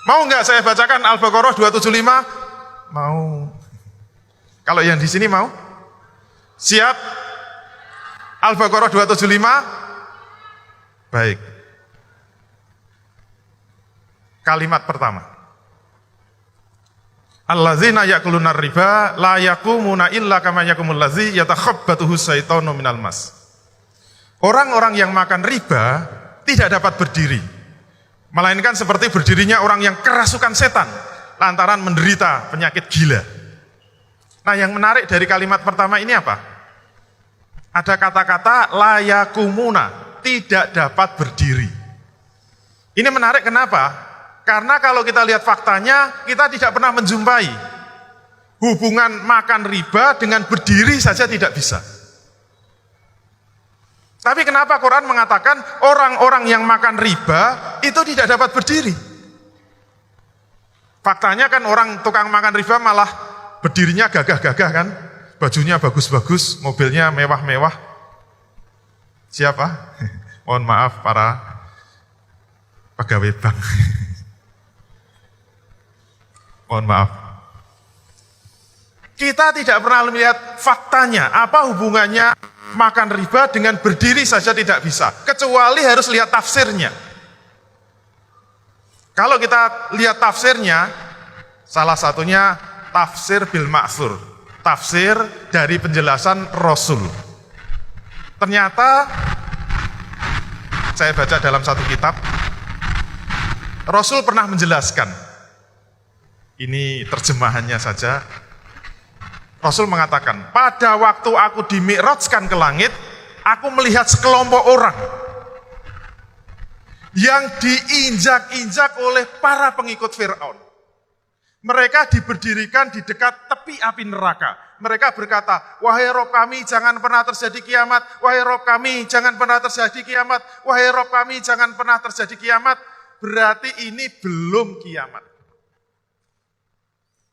Mau nggak saya bacakan Al-Baqarah 275? Mau. Kalau yang di sini mau? Siap? Al-Baqarah 275? Baik. Kalimat pertama. Allazina ya'kuluna riba la yaqumuna illa kama yaqumul ladzi yatakhabbathu syaitanu minal mas. Orang-orang yang makan riba tidak dapat berdiri, melainkan seperti berdirinya orang yang kerasukan setan lantaran menderita penyakit gila. Nah, yang menarik dari kalimat pertama ini apa? Ada kata-kata la yaqumuna, tidak dapat berdiri. Ini menarik kenapa? Karena kalau kita lihat faktanya, kita tidak pernah menjumpai hubungan makan riba dengan berdiri saja tidak bisa. Tapi kenapa Quran mengatakan orang-orang yang makan riba itu tidak dapat berdiri? Faktanya kan orang tukang makan riba malah berdirinya gagah-gagah kan? Bajunya bagus-bagus, mobilnya mewah-mewah. Siapa? Mohon maaf para pegawai bank. Mohon maaf. Kita tidak pernah melihat faktanya, apa hubungannya makan riba dengan berdiri saja tidak bisa, kecuali harus lihat tafsirnya. Kalau kita lihat tafsirnya, salah satunya tafsir bil ma'thur, tafsir dari penjelasan Rasul. Ternyata saya baca dalam satu kitab, Rasul pernah menjelaskan. Ini terjemahannya saja. Rasul mengatakan, pada waktu aku dimi'rajkan ke langit, aku melihat sekelompok orang yang diinjak-injak oleh para pengikut Fir'aun. Mereka diberdirikan di dekat tepi api neraka. Mereka berkata, wahai Rob kami jangan pernah terjadi kiamat, wahai Rob kami jangan pernah terjadi kiamat, wahai Rob kami jangan pernah terjadi kiamat. Berarti ini belum kiamat.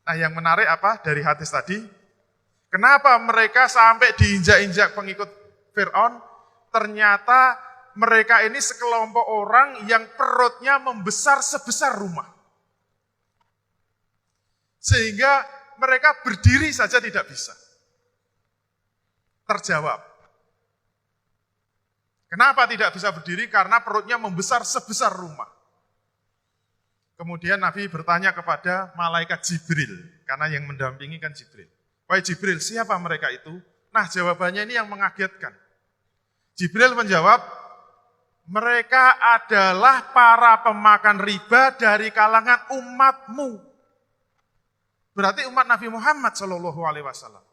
Nah, yang menarik apa dari hadis tadi? Kenapa mereka sampai diinjak-injak pengikut Fir'aun? Ternyata mereka ini sekelompok orang yang perutnya membesar sebesar rumah. Sehingga mereka berdiri saja tidak bisa. Terjawab. Kenapa tidak bisa berdiri? Karena perutnya membesar sebesar rumah. Kemudian Nabi bertanya kepada malaikat Jibril, karena yang mendampingi kan Jibril. Wahai Jibril, siapa mereka itu? Nah, jawabannya ini yang mengagetkan. Jibril menjawab, mereka adalah para pemakan riba dari kalangan umatmu. Berarti umat Nabi Muhammad SAW.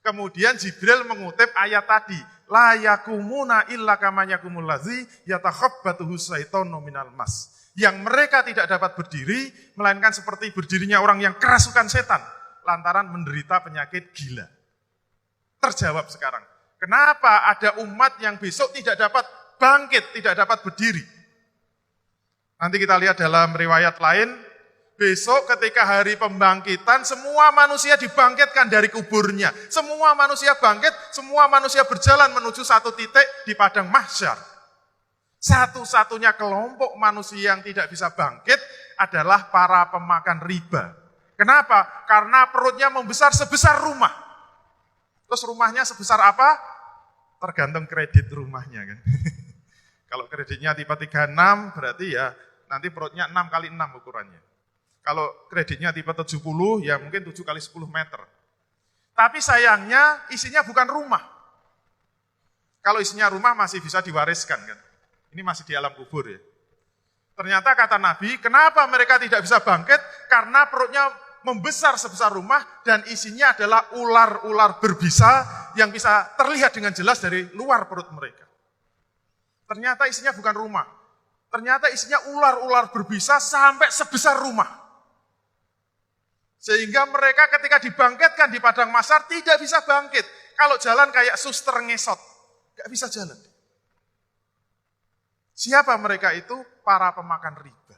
Kemudian Jibril mengutip ayat tadi, la yakumuna illa kama yakumul ladzi yatakhabbathu syaitanu minal mas. Yang mereka tidak dapat berdiri, melainkan seperti berdirinya orang yang kerasukan setan, lantaran menderita penyakit gila. Terjawab sekarang, kenapa ada umat yang besok tidak dapat bangkit, tidak dapat berdiri? Nanti kita lihat dalam riwayat lain, besok ketika hari pembangkitan, semua manusia dibangkitkan dari kuburnya. Semua manusia bangkit, semua manusia berjalan menuju satu titik di padang mahsyar. Satu-satunya kelompok manusia yang tidak bisa bangkit adalah para pemakan riba. Kenapa? Karena perutnya membesar sebesar rumah. Terus rumahnya sebesar apa? Tergantung kredit rumahnya kan. Kalau kreditnya tipe 36 berarti ya nanti perutnya 6 kali 6 ukurannya. Kalau kreditnya tipe 70 ya mungkin 7 kali 10 meter. Tapi sayangnya isinya bukan rumah. Kalau isinya rumah masih bisa diwariskan kan. Ini masih di alam kubur ya. Ternyata kata Nabi, kenapa mereka tidak bisa bangkit? Karena perutnya membesar sebesar rumah dan isinya adalah ular-ular berbisa yang bisa terlihat dengan jelas dari luar perut mereka. Ternyata isinya bukan rumah. Ternyata isinya ular-ular berbisa sampai sebesar rumah. Sehingga mereka ketika dibangkitkan di padang mahsyar tidak bisa bangkit. Kalau jalan kayak suster ngesot, gak bisa jalan. Siapa mereka itu? Para pemakan riba.